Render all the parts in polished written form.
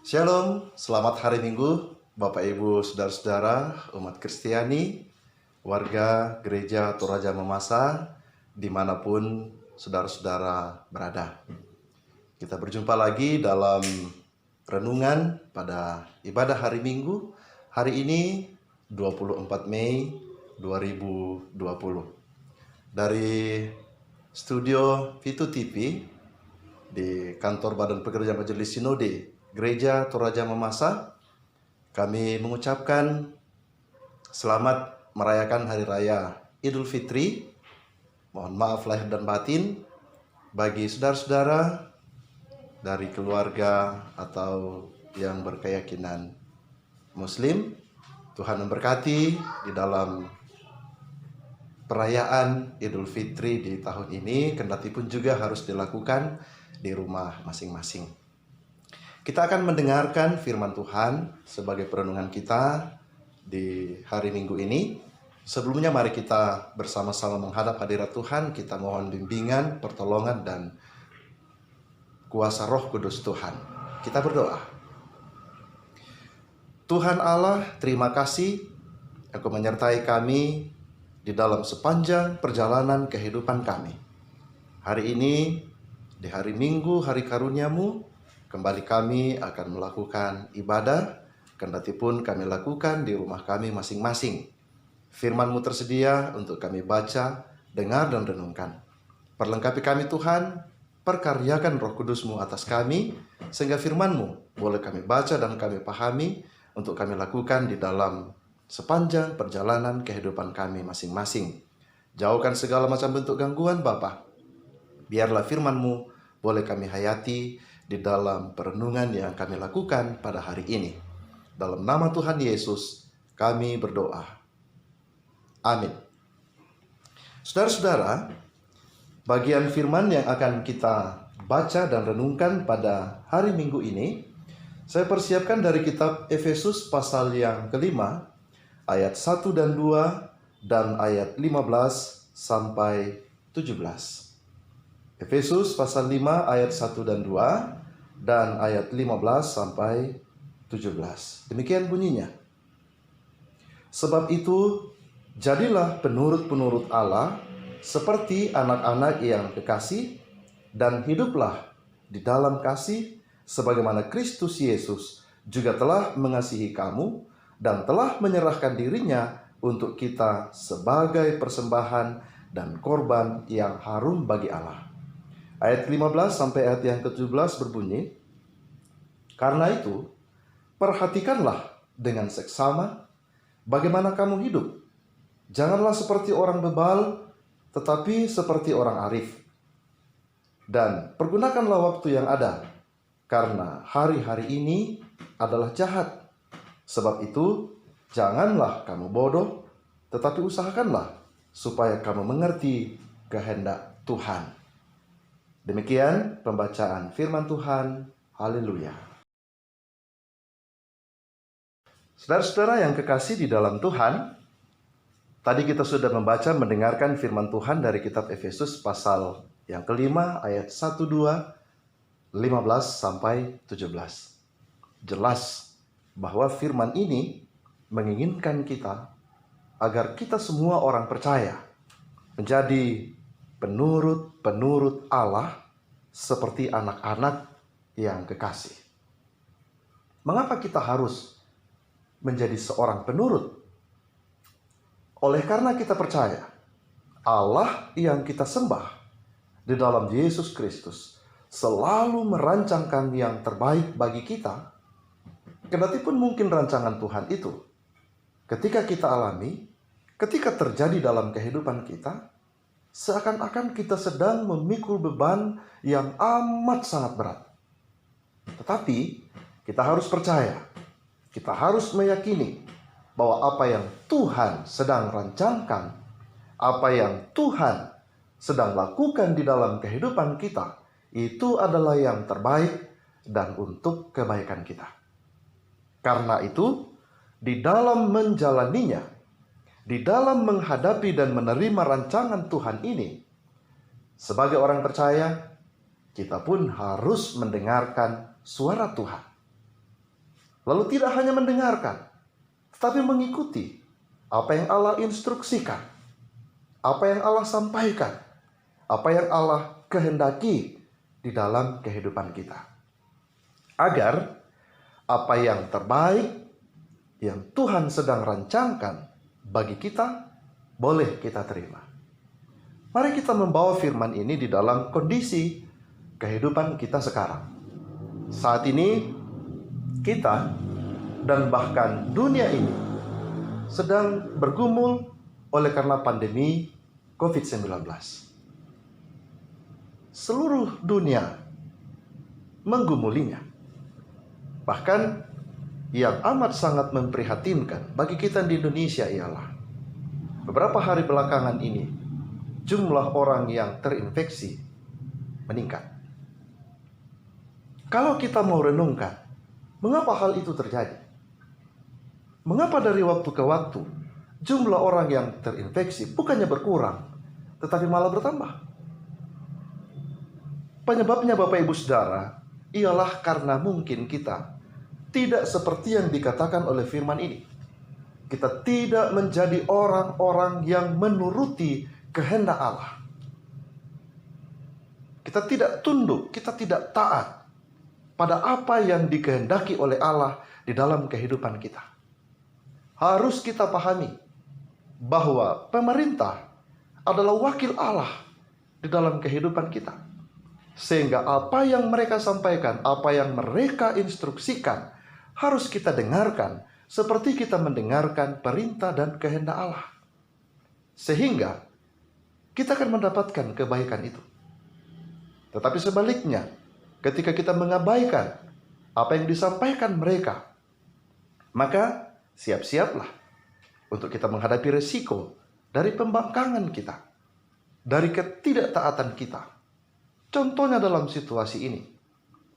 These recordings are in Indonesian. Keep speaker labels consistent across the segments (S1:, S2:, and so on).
S1: Shalom, selamat hari Minggu, Bapak Ibu, Saudara-saudara, umat Kristiani, warga Gereja Toraja Mamasa, dimanapun saudara-saudara berada. Kita berjumpa lagi dalam renungan pada ibadah hari Minggu, hari ini 24 Mei 2020. Dari studio Pitu TV di kantor Badan Pekerja Majelis Sinode Gereja Toraja Mamasa, kami mengucapkan selamat merayakan Hari Raya Idul Fitri. Mohon maaf lahir dan batin bagi saudara-saudara dari keluarga atau yang berkeyakinan Muslim. Tuhan memberkati di dalam perayaan Idul Fitri di tahun ini, kendati pun juga harus dilakukan di rumah masing-masing. Kita akan mendengarkan firman Tuhan sebagai perenungan kita di hari Minggu ini. Sebelumnya mari kita bersama-sama menghadap hadirat Tuhan. Kita mohon bimbingan, pertolongan, dan kuasa Roh Kudus Tuhan. Kita berdoa. Tuhan Allah, terima kasih Engkau menyertai kami di dalam sepanjang perjalanan kehidupan kami. Hari ini, di hari Minggu, hari karunia-Mu, kembali kami akan melakukan ibadah, kendati pun kami lakukan di rumah kami masing-masing. Firman-Mu tersedia untuk kami baca, dengar, dan renungkan. Perlengkapi kami Tuhan, perkaryakan Roh Kudus-Mu atas kami, sehingga firman-Mu boleh kami baca dan kami pahami untuk kami lakukan di dalam sepanjang perjalanan kehidupan kami masing-masing. Jauhkan segala macam bentuk gangguan Bapa. Biarlah firman-Mu boleh kami hayati di dalam perenungan yang kami lakukan pada hari ini. Dalam nama Tuhan Yesus kami berdoa. Amin. Saudara-saudara, bagian firman yang akan kita baca dan renungkan pada hari Minggu ini, saya persiapkan dari kitab Efesus pasal yang kelima, ayat 1 dan 2, dan ayat 15 sampai 17. Efesus pasal 5 ayat 1 dan 2 dan ayat 15 sampai 17. Demikian bunyinya. Sebab itu, jadilah penurut-penurut Allah seperti anak-anak yang kekasih, dan hiduplah di dalam kasih sebagaimana Kristus Yesus juga telah mengasihi kamu dan telah menyerahkan dirinya untuk kita sebagai persembahan dan korban yang harum bagi Allah. Ayat 15 sampai ayat yang ke-17 berbunyi, karena itu, perhatikanlah dengan seksama bagaimana kamu hidup. Janganlah seperti orang bebal, tetapi seperti orang arif. Dan pergunakanlah waktu yang ada, karena hari-hari ini adalah jahat. Sebab itu, janganlah kamu bodoh, tetapi usahakanlah supaya kamu mengerti kehendak Tuhan. Demikian pembacaan firman Tuhan. Haleluya. Saudara-saudara yang kekasih di dalam Tuhan, tadi kita sudah membaca mendengarkan firman Tuhan dari kitab Efesus pasal yang kelima ayat 1, 2, 15 sampai 17. Jelas bahwa firman ini menginginkan kita agar kita semua orang percaya menjadi penurut-penurut Allah seperti anak-anak yang kekasih. Mengapa kita harus menjadi seorang penurut? Oleh karena kita percaya Allah yang kita sembah di dalam Yesus Kristus selalu merancangkan yang terbaik bagi kita. Kendati pun mungkin rancangan Tuhan itu ketika kita alami, ketika terjadi dalam kehidupan kita, seakan-akan kita sedang memikul beban yang amat sangat berat. Tetapi kita harus percaya, kita harus meyakini bahwa apa yang Tuhan sedang rancangkan, apa yang Tuhan sedang lakukan di dalam kehidupan kita, itu adalah yang terbaik dan untuk kebaikan kita. Karena itu, di dalam menjalaninya, di dalam menghadapi dan menerima rancangan Tuhan ini, sebagai orang percaya, kita pun harus mendengarkan suara Tuhan. Lalu tidak hanya mendengarkan, tetapi mengikuti apa yang Allah instruksikan, apa yang Allah sampaikan, apa yang Allah kehendaki di dalam kehidupan kita. Agar apa yang terbaik yang Tuhan sedang rancangkan bagi kita, boleh kita terima. Mari kita membawa firman ini di dalam kondisi kehidupan kita sekarang. Saat ini kita dan bahkan dunia ini sedang bergumul oleh karena pandemi COVID-19. Seluruh dunia menggumulinya. Bahkan yang amat sangat memprihatinkan bagi kita di Indonesia ialah beberapa hari belakangan ini jumlah orang yang terinfeksi meningkat. Kalau kita mau renungkan, mengapa hal itu terjadi? Mengapa dari waktu ke waktu jumlah orang yang terinfeksi bukannya berkurang, tetapi malah bertambah? Penyebabnya Bapak Ibu Saudara ialah karena mungkin kita tidak seperti yang dikatakan oleh firman ini. Kita tidak menjadi orang-orang yang menuruti kehendak Allah. Kita tidak tunduk, kita tidak taat pada apa yang dikehendaki oleh Allah di dalam kehidupan kita. Harus kita pahami bahwa pemerintah adalah wakil Allah di dalam kehidupan kita. Sehingga apa yang mereka sampaikan, apa yang mereka instruksikan, harus kita dengarkan seperti kita mendengarkan perintah dan kehendak Allah. Sehingga kita akan mendapatkan kebaikan itu. Tetapi sebaliknya, ketika kita mengabaikan apa yang disampaikan mereka, maka siap-siaplah untuk kita menghadapi resiko dari pembangkangan kita, dari ketidaktaatan kita. Contohnya dalam situasi ini,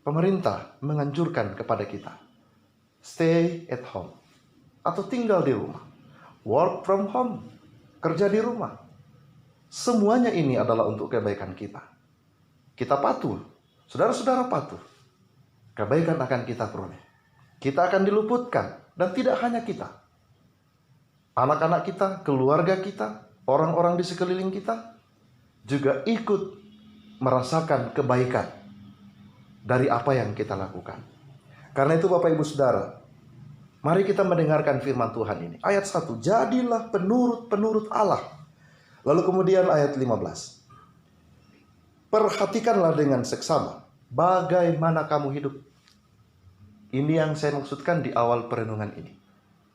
S1: pemerintah menganjurkan kepada kita, stay at home, atau tinggal di rumah, work from home, kerja di rumah. Semuanya ini adalah untuk kebaikan kita. Kita patuh, saudara-saudara patuh, kebaikan akan kita peroleh. Kita akan diluputkan, dan tidak hanya kita. Anak-anak kita, keluarga kita, orang-orang di sekeliling kita, juga ikut merasakan kebaikan dari apa yang kita lakukan. Karena itu Bapak Ibu Saudara, mari kita mendengarkan firman Tuhan ini. Ayat 1, jadilah penurut-penurut Allah. Lalu kemudian ayat 15, perhatikanlah dengan seksama bagaimana kamu hidup. Ini yang saya maksudkan di awal perenungan ini.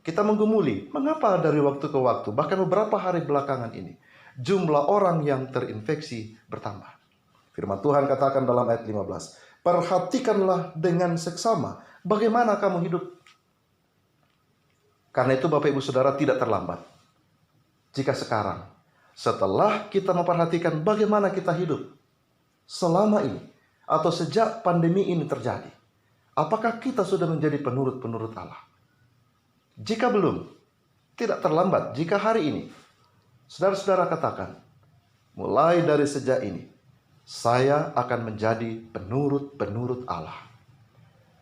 S1: Kita menggumuli, mengapa dari waktu ke waktu, bahkan beberapa hari belakangan ini, jumlah orang yang terinfeksi bertambah. Firman Tuhan katakan dalam ayat 15, perhatikanlah dengan seksama bagaimana kamu hidup. Karena itu Bapak Ibu Saudara tidak terlambat. Jika sekarang, setelah kita memperhatikan bagaimana kita hidup selama ini, atau sejak pandemi ini terjadi, apakah kita sudah menjadi penurut-penurut Allah? Jika belum, tidak terlambat jika hari ini saudara-saudara katakan, mulai dari sejak ini, saya akan menjadi penurut-penurut Allah.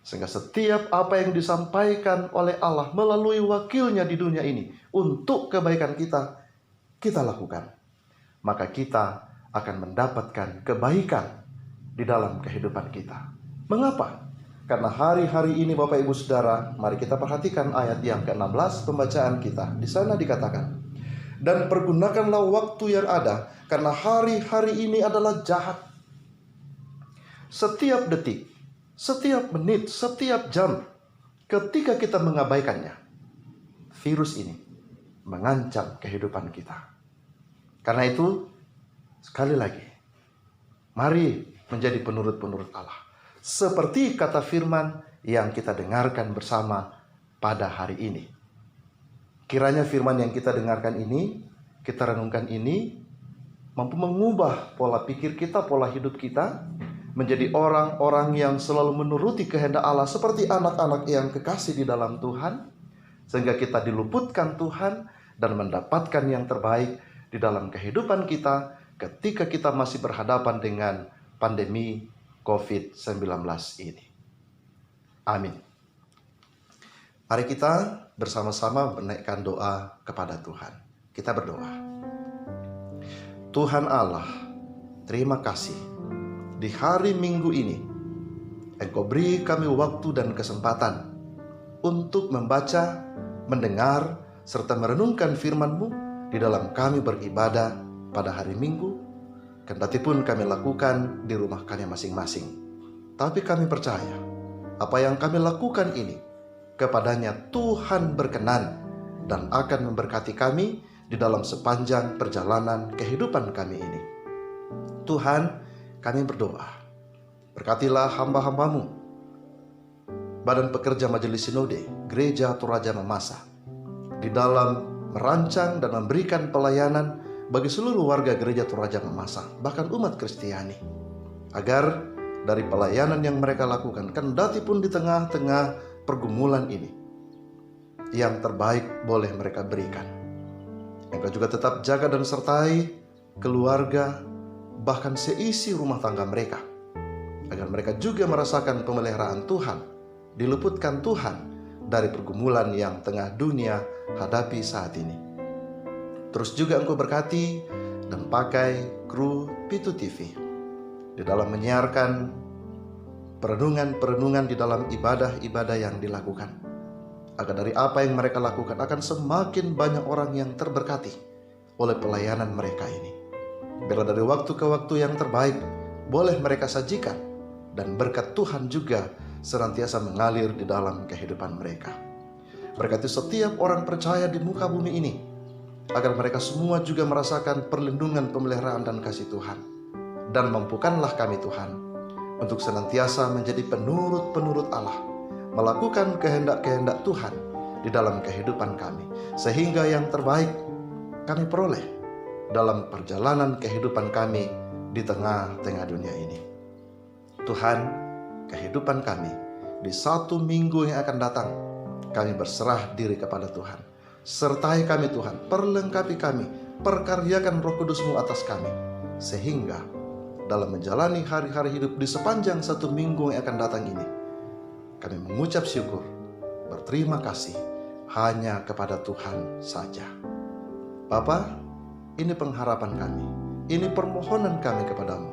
S1: Sehingga setiap apa yang disampaikan oleh Allah melalui wakilnya di dunia ini untuk kebaikan kita, kita lakukan. Maka kita akan mendapatkan kebaikan di dalam kehidupan kita. Mengapa? Karena hari-hari ini Bapak Ibu Saudara, mari kita perhatikan ayat yang ke-16 pembacaan kita. Di sana dikatakan, dan pergunakanlah waktu yang ada, karena hari-hari ini adalah jahat. Setiap detik, setiap menit, setiap jam, ketika kita mengabaikannya, virus ini mengancam kehidupan kita. Karena itu, sekali lagi, mari menjadi penurut-penurut Allah. Seperti kata firman yang kita dengarkan bersama pada hari ini. Kiranya firman yang kita dengarkan ini, kita renungkan ini, mampu mengubah pola pikir kita, pola hidup kita, menjadi orang-orang yang selalu menuruti kehendak Allah seperti anak-anak yang kekasih di dalam Tuhan, sehingga kita diluputkan Tuhan dan mendapatkan yang terbaik di dalam kehidupan kita ketika kita masih berhadapan dengan pandemi COVID-19 ini. Amin. Mari kita bersama-sama menaikkan doa kepada Tuhan. Kita berdoa. Tuhan Allah, terima kasih di hari Minggu ini Engkau beri kami waktu dan kesempatan untuk membaca, mendengar, serta merenungkan firman-Mu di dalam kami beribadah pada hari Minggu, kendatipun kami lakukan di rumah kami masing-masing. Tapi kami percaya, apa yang kami lakukan ini, kepadanya Tuhan berkenan dan akan memberkati kami di dalam sepanjang perjalanan kehidupan kami ini. Tuhan, kami berdoa, berkatilah hamba-hamba-Mu, Badan Pekerja Majelis Sinode Gereja Toraja Mamasa, di dalam merancang dan memberikan pelayanan bagi seluruh warga Gereja Toraja Mamasa, bahkan umat Kristiani, agar dari pelayanan yang mereka lakukan, kendati pun di tengah-tengah pergumulan ini, yang terbaik boleh mereka berikan. Engkau juga tetap jaga dan sertai keluarga, bahkan seisi rumah tangga mereka, agar mereka juga merasakan pemeliharaan Tuhan, diluputkan Tuhan dari pergumulan yang tengah dunia hadapi saat ini. Terus juga Engkau berkati dan pakai kru Pitu TV di dalam menyiarkan perenungan-perenungan di dalam ibadah-ibadah yang dilakukan, agar dari apa yang mereka lakukan akan semakin banyak orang yang terberkati oleh pelayanan mereka ini. Bila dari waktu ke waktu yang terbaik boleh mereka sajikan, dan berkat Tuhan juga senantiasa mengalir di dalam kehidupan mereka. Berkati setiap orang percaya di muka bumi ini, agar mereka semua juga merasakan perlindungan, pemeliharaan, dan kasih Tuhan. Dan mampukanlah kami Tuhan untuk senantiasa menjadi penurut-penurut Allah, melakukan kehendak-kehendak Tuhan di dalam kehidupan kami, sehingga yang terbaik kami peroleh dalam perjalanan kehidupan kami di tengah-tengah dunia ini. Tuhan, kehidupan kami di 1 minggu yang akan datang, kami berserah diri kepada Tuhan. Sertai kami Tuhan, perlengkapi kami, perkaryakan Roh Kudus-Mu atas kami, sehingga dalam menjalani hari-hari hidup di sepanjang 1 minggu yang akan datang ini, kami mengucap syukur, berterima kasih hanya kepada Tuhan saja. Bapa, ini pengharapan kami, ini permohonan kami kepadamu.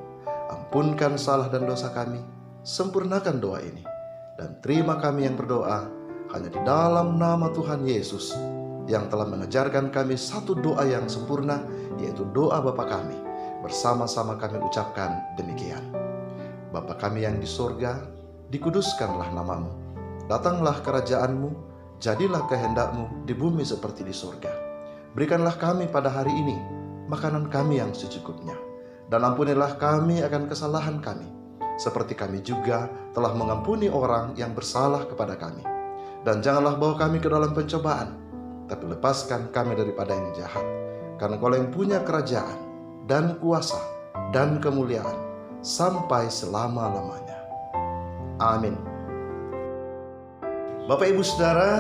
S1: Ampunkan salah dan dosa kami, sempurnakan doa ini, dan terima kami yang berdoa hanya di dalam nama Tuhan Yesus, yang telah mengajarkan kami satu doa yang sempurna, yaitu doa Bapa kami. Bersama-sama kami ucapkan demikian. Bapa kami yang di sorga, dikuduskanlah namamu. Datanglah kerajaan-Mu, jadilah kehendak-Mu di bumi seperti di sorga. Berikanlah kami pada hari ini makanan kami yang secukupnya. Dan ampunilah kami akan kesalahan kami, seperti kami juga telah mengampuni orang yang bersalah kepada kami. Dan janganlah bawa kami ke dalam pencobaan, tapi lepaskan kami daripada yang jahat. Karena Engkau yang punya kerajaan dan kuasa dan kemuliaan sampai selama-lamanya. Amin. Bapak Ibu Saudara,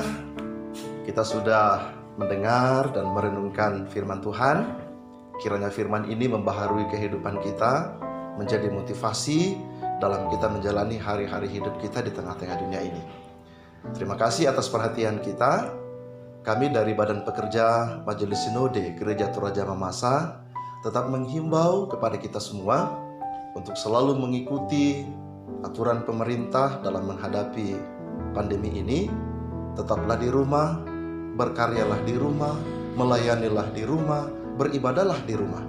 S1: kita sudah mendengar dan merenungkan firman Tuhan. Kiranya firman ini membaharui kehidupan kita, menjadi motivasi dalam kita menjalani hari-hari hidup kita di tengah-tengah dunia ini. Terima kasih atas perhatian kita. Kami dari Badan Pekerja Majelis Sinode Gereja Toraja Mamasa tetap menghimbau kepada kita semua untuk selalu mengikuti aturan pemerintah dalam menghadapi pandemi ini. Tetaplah di rumah, berkaryalah di rumah, melayanilah di rumah, beribadahlah di rumah,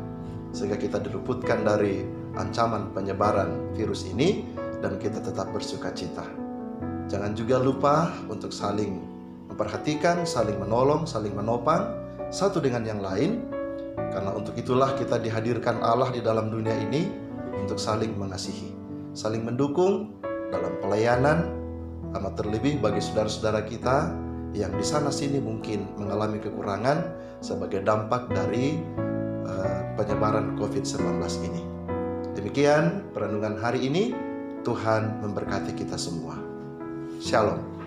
S1: sehingga kita diluputkan dari ancaman penyebaran virus ini dan kita tetap bersuka cita. Jangan juga lupa untuk saling memperhatikan, saling menolong, saling menopang satu dengan yang lain, karena untuk itulah kita dihadirkan Allah di dalam dunia ini, untuk saling mengasihi, saling mendukung dalam pelayanan, amat terlebih bagi saudara-saudara kita yang di sana sini mungkin mengalami kekurangan sebagai dampak dari penyebaran COVID-19 ini. Demikian perenungan hari ini. Tuhan memberkati kita semua. Shalom.